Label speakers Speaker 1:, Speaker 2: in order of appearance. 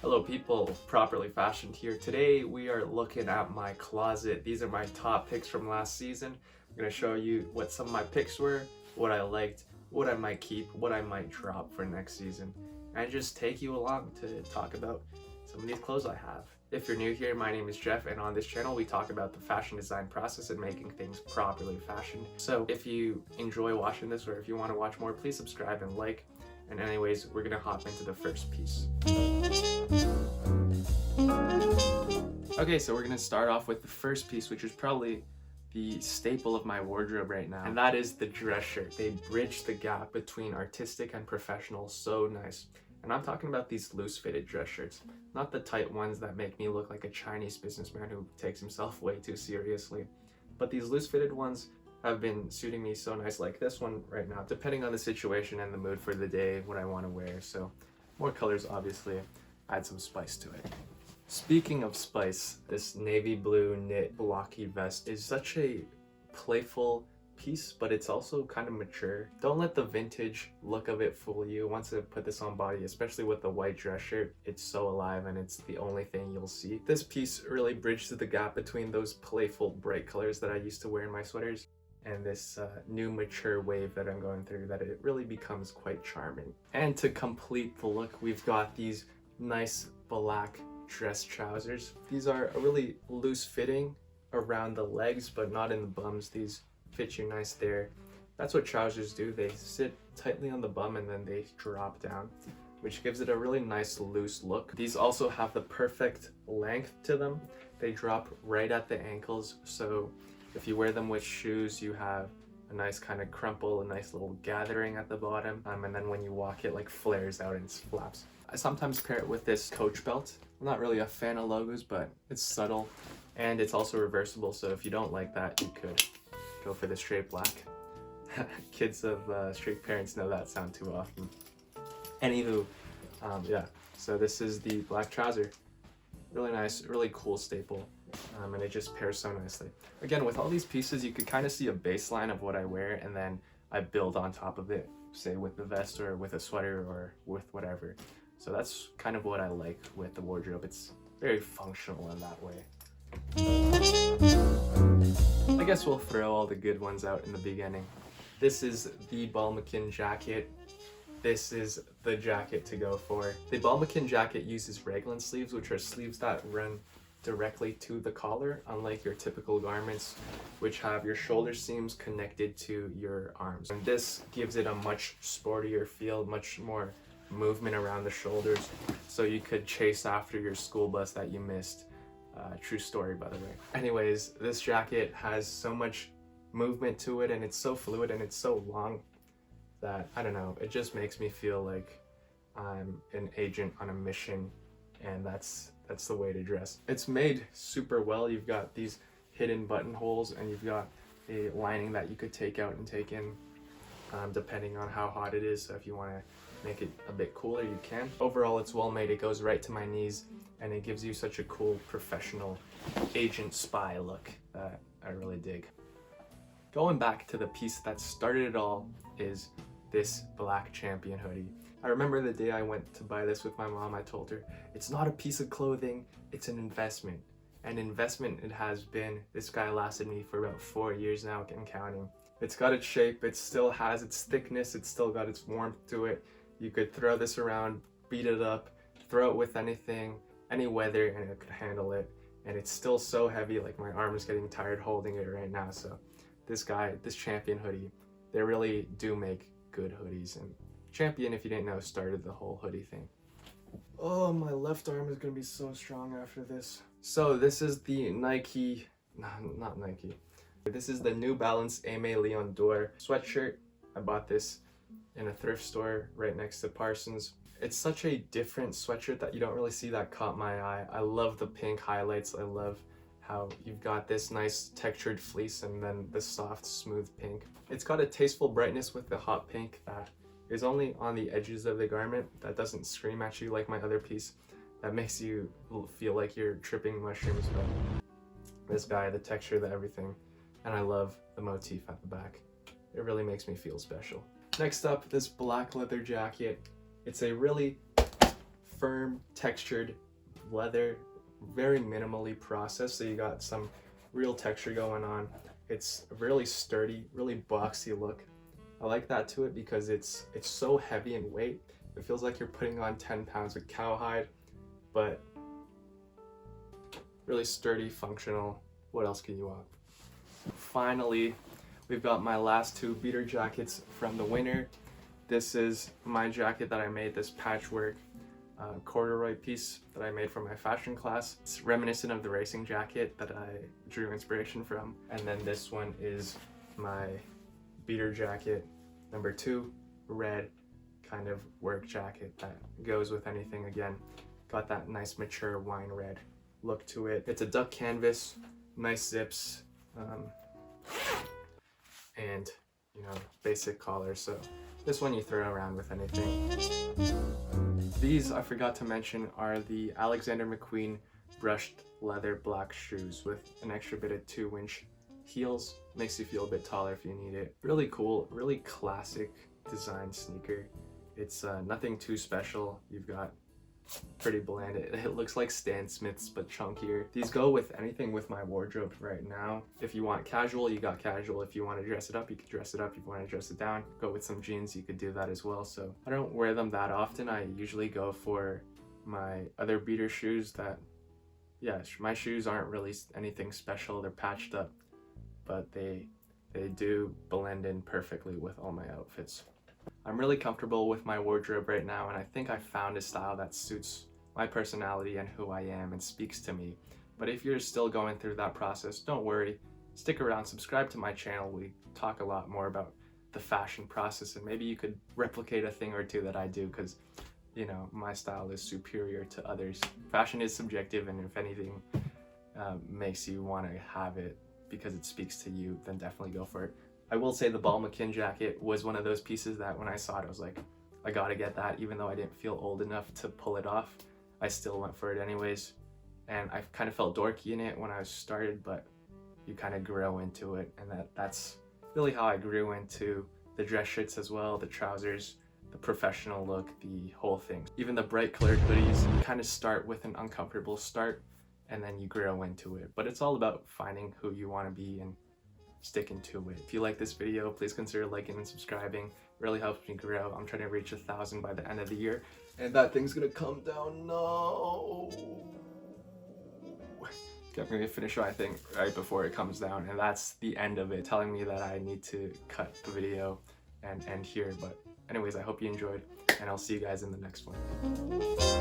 Speaker 1: Hello people, Properly Fashioned here. Today we are looking at my closet. These are my top picks from last season. I'm going to show you what some of my picks were, what I liked, what I might keep, what I might drop for next season, and just take you along to talk about some of these clothes I have. If you're new here, my name is Jeff, and on this channel we talk about the fashion design process and making things properly fashioned. So if you enjoy watching this, or if you want to watch more, please subscribe and like. And anyways, we're gonna hop into the first piece. Okay, so we're gonna start off with the first piece, which is probably the staple of my wardrobe right now, and that is the dress shirt. They bridge the gap between artistic and professional so nice. And I'm talking about these loose fitted dress shirts, not the tight ones that make me look like a Chinese businessman who takes himself way too seriously, but these loose fitted ones have been suiting me so nice, like this one right now, depending on the situation and the mood for the day, what I want to wear. So more colors obviously add some spice to it. Speaking of spice, this navy blue knit blocky vest is such a playful piece, but it's also kind of mature. Don't let the vintage look of it fool you. Once I put this on body, especially with the white dress shirt, it's so alive and it's the only thing you'll see. This piece really bridges the gap between those playful bright colors that I used to wear in my sweaters and this new mature wave that I'm going through, that it really becomes quite charming. And to complete the look, we've got these nice black dress trousers. These are a really loose fitting around the legs, but not in the bums. These fit you nice there. That's what trousers do. They sit tightly on the bum and then they drop down, which gives it a really nice loose look. These also have the perfect length to them. They drop right at the ankles, so if you wear them with shoes, you have a nice kind of crumple, a nice little gathering at the bottom, and then when you walk, it like flares out and flaps. I sometimes pair it with this Coach belt. I'm not really a fan of logos, but it's subtle, and it's also reversible, so if you don't like that, you could go for the straight black. Kids of straight parents know that sound too often. Anywho, yeah, so this is the black trouser. Really nice, really cool staple. And it just pairs so nicely. Again, with all these pieces, you can kind of see a baseline of what I wear, and then I build on top of it, say with the vest or with a sweater or with whatever. So that's kind of what I like with the wardrobe. It's very functional in that way. I guess we'll throw all the good ones out in the beginning. This is the Balmakin jacket. This is the jacket to go for. The Balmakin jacket uses raglan sleeves, which are sleeves that run directly to the collar, unlike your typical garments, which have your shoulder seams connected to your arms. And this gives it a much sportier feel, much more movement around the shoulders, so you could chase after your school bus that you missed. True story, by the way. Anyways, this jacket has so much movement to it, and it's so fluid and it's so long that, I don't know, it just makes me feel like I'm an agent on a mission, and that's the way to dress. It's made super well. You've got these hidden buttonholes, and you've got a lining that you could take out and take in, depending on how hot it is. So if you want to make it a bit cooler, you can. Overall, it's well made. It goes right to my knees, and it gives you such a cool professional agent spy look that I really dig. Going back to the piece that started it all is this black Champion hoodie. I remember the day I went to buy this with my mom. I told her, it's not a piece of clothing, it's an investment. An investment it has been. This guy lasted me for about 4 years now and counting. It's got its shape, it still has its thickness, it's still got its warmth to it. You could throw this around, beat it up, throw it with anything, any weather, and it could handle it. And it's still so heavy, like my arm is getting tired holding it right now. So this Champion hoodie, they really do make good hoodies. And Champion, if you didn't know, started the whole hoodie thing. Oh, my left arm is gonna be so strong after this. So this is the Nike, not Nike. This is the New Balance Aimé Leon Dore sweatshirt. I bought this in a thrift store right next to Parsons. It's such a different sweatshirt that you don't really see that caught my eye. I love the pink highlights. I love how you've got this nice textured fleece and then the soft, smooth pink. It's got a tasteful brightness with the hot pink that is only on the edges of the garment, that doesn't scream at you like my other piece, that makes you feel like you're tripping mushrooms. But this guy, the texture, the everything, and I love the motif at the back. It really makes me feel special. Next up, this black leather jacket. It's a really firm, textured leather, very minimally processed, so you got some real texture going on. It's really sturdy, really boxy look. I like that to it because it's so heavy in weight. It feels like you're putting on 10 pounds of cowhide, but really sturdy, functional. What else can you want? Finally, we've got my last two beater jackets from the winter. This is my jacket that I made, this patchwork corduroy piece that I made for my fashion class. It's reminiscent of the racing jacket that I drew inspiration from. And then this one is my beater jacket, number 2, red kind of work jacket that goes with anything. Again, got that nice mature wine red look to it. It's a duck canvas, nice zips, and you know, basic collar. So this one you throw around with anything. These, I forgot to mention, are the Alexander McQueen brushed leather black shoes with an extra bit of 2-inch heels. Makes you feel a bit taller if you need it. Really cool, really classic design sneaker. It's nothing too special. You've got pretty bland. It looks like Stan Smith's but chunkier. These go with anything with my wardrobe right now. If you want casual, you got casual. If you want to dress it up, you could dress it up. If you want to dress it down, go with some jeans, you could do that as well. So I don't wear them that often. I usually go for my other beater shoes that, yeah, my shoes aren't really anything special. They're patched up, but they do blend in perfectly with all my outfits. I'm really comfortable with my wardrobe right now, and I think I found a style that suits my personality and who I am and speaks to me. But if you're still going through that process, don't worry. Stick around, subscribe to my channel. We talk a lot more about the fashion process, and maybe you could replicate a thing or two that I do, because, you know, my style is superior to others. Fashion is subjective, and if anything makes you want to have it because it speaks to you, then definitely go for it. I will say the Ball McKin jacket was one of those pieces that when I saw it, I was like, I gotta get that. Even though I didn't feel old enough to pull it off, I still went for it anyways. And I kind of felt dorky in it when I started, but you kind of grow into it. And that's really how I grew into the dress shirts as well, the trousers, the professional look, the whole thing. Even the bright colored hoodies, you kind of start with an uncomfortable start and then you grow into it. But it's all about finding who you want to be and sticking to it. If you like this video, please consider liking and subscribing. It really helps me grow. I'm trying to reach 1,000 by the end of the year. And that thing's gonna come down. No. I'm gonna finish my thing right before it comes down, and that's the end of it, telling me that I need to cut the video and end here. But anyways, I hope you enjoyed, and I'll see you guys in the next one.